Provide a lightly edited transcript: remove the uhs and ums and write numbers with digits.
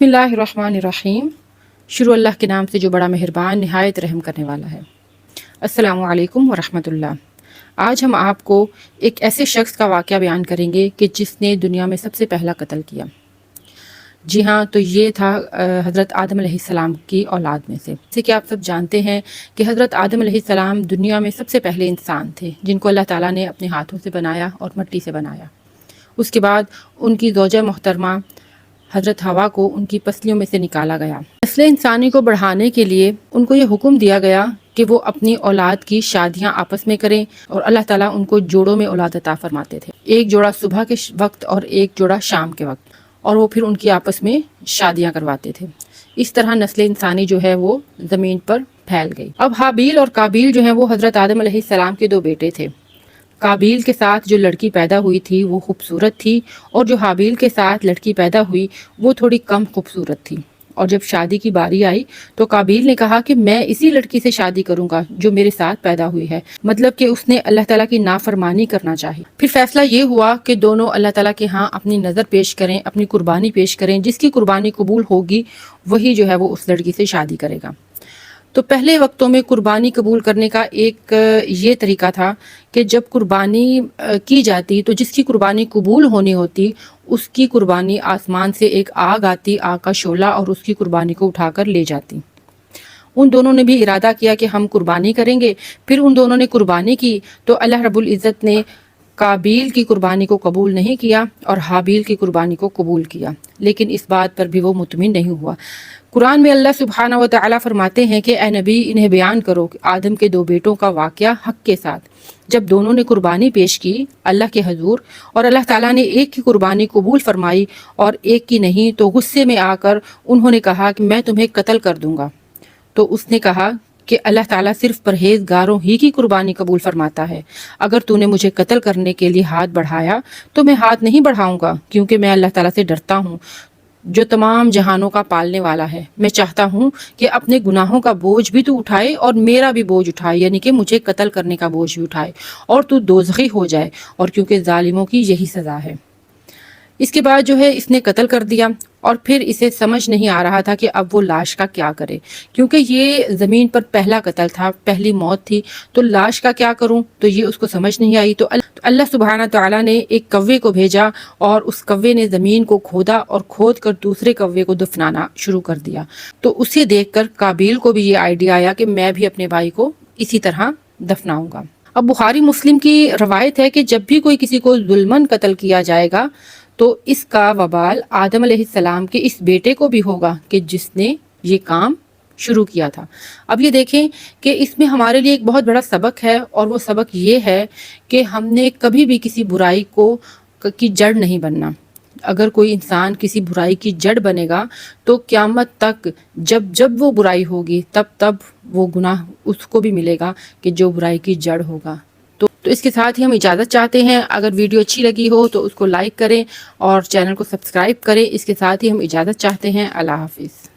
बिस्मिल्लाहिर्रहमानिर्रहीम। शुरू अल्लाह के नाम से जो बड़ा मेहरबान निहायत रहम करने वाला है। अस्सलामु अलैकुम वरहमतुल्लाह। आज हम आपको एक ऐसे शख्स का वाक़या बयान करेंगे कि जिसने दुनिया में सबसे पहला कत्ल किया। जी हाँ, तो ये था हज़रत आदम अलैहिस्सलाम की औलाद में से। जैसे कि आप सब जानते हैं कि हज़रत आदम अलैहिस्सलाम दुनिया में सबसे पहले इंसान थे जिनको अल्लाह ताला ने अपने हाथों से बनाया और मिट्टी से बनाया। उसके बाद उनकी ज़ौजा मोहतरमा हज़रत हवा को उनकी पसलियों में से निकाला गया। नस्ल इंसानी को बढ़ाने के लिए उनको ये हुक्म दिया गया कि वो अपनी औलाद की शादियां आपस में करें और अल्लाह ताला उनको जोड़ों में औलाद अता फरमाते थे। एक जोड़ा सुबह के वक्त और एक जोड़ा शाम के वक्त, और वो फिर उनकी आपस में शादियां करवाते थे। इस तरह नस्ल इंसानी जो है वो ज़मीन पर फैल गई। अब हाबील और काबील जो है वो हज़रत आदम अलैहिस्सलाम के दो बेटे थे। काबील के साथ जो लड़की पैदा हुई थी वो खूबसूरत थी, और जो हाबील के साथ लड़की पैदा हुई वो थोड़ी कम खूबसूरत थी। और जब शादी की बारी आई तो काबील ने कहा कि मैं इसी लड़की से शादी करूंगा जो मेरे साथ पैदा हुई है, मतलब कि उसने अल्लाह ताला की नाफरमानी करना चाहिए। फिर फैसला ये हुआ कि दोनों अल्लाह ताला के यहाँ अपनी नज़र पेश करें, अपनी कुर्बानी पेश करें। जिसकी कुर्बानी कबूल होगी वही जो है वो उस लड़की से शादी करेगा। तो पहले वक्तों में कुर्बानी कबूल करने का एक ये तरीका था कि जब कुर्बानी की जाती तो जिसकी कुर्बानी कबूल होनी होती उसकी कुर्बानी आसमान से एक आग आती, आग का शोला, और उसकी कुर्बानी को उठाकर ले जाती। उन दोनों ने भी इरादा किया कि हम कुर्बानी करेंगे। फिर उन दोनों ने कुर्बानी की तो अल्लाह रब्बुल इज़्ज़त ने काबील की कुर्बानी को कबूल नहीं किया और हाबील की कुर्बानी को कबूल किया, लेकिन इस बात पर भी वो मुतमिन नहीं हुआ। कुरान में अल्लाह सुब्हाना व तआला फरमाते हैं कि ए नबी, इन्हें बयान करो कि आदम के दो बेटों का वाक़या हक के साथ, जब दोनों ने कुर्बानी पेश की अल्लाह के हजूर और अल्लाह ताला ने एक की कुर्बानी कबूल फरमाई और एक की नहीं, तो गुस्से में आकर उन्होंने कहा कि मैं तुम्हें कत्ल कर दूंगा। तो उसने कहा कि अल्लाह ताला सिर्फ परहेजगारों ही की कुर्बानी कबूल फरमाता है। अगर तूने मुझे कत्ल करने के लिए हाथ बढ़ाया तो मैं हाथ नहीं बढ़ाऊंगा, क्योंकि मैं अल्लाह ताला से डरता हूँ जो तमाम जहानों का पालने वाला है। मैं चाहता हूँ कि अपने गुनाहों का बोझ भी तू उठाए और मेरा भी बोझ उठाए, यानी कि मुझे कत्ल करने का बोझ भी उठाए और तू दोज़खी हो जाए, और क्योंकि जालिमों की यही सज़ा है। इसके बाद जो है इसने कत्ल कर दिया, और फिर इसे समझ नहीं आ रहा था कि अब वो लाश का क्या करे, क्योंकि ये ज़मीन पर पहला कत्ल था, पहली मौत थी, तो लाश का क्या करूं, तो ये उसको समझ नहीं आई। तो अल्लाह सुब्हाना तआला ने एक कव्वे को भेजा और उस कव्वे ने ज़मीन को खोदा और खोद कर दूसरे कव्वे को दफनाना शुरू कर दिया। तो उसे देखकर काबील को भी ये आइडिया आया कि मैं भी अपने भाई को इसी तरह दफनाऊंगा। अब बुखारी मुस्लिम की रवायत है कि जब भी कोई किसी को जुल्मन कत्ल किया जाएगा तो इसका वबाल आदम अलैहिस्सलाम के इस बेटे को भी होगा कि जिसने ये काम शुरू किया था। अब ये देखें कि इसमें हमारे लिए एक बहुत बड़ा सबक है, और वो सबक ये है कि हमने कभी भी किसी बुराई की जड़ नहीं बनना। अगर कोई इंसान किसी बुराई की जड़ बनेगा तो क़यामत तक जब जब वो बुराई होगी तब तब वो गुनाह उसको भी मिलेगा कि जो बुराई की जड़ होगा। तो इसके साथ ही हम इजाज़त चाहते हैं। अगर वीडियो अच्छी लगी हो तो उसको लाइक करें और चैनल को सब्सक्राइब करें। इसके साथ ही हम इजाज़त चाहते हैं। अल्लाह हाफिज़।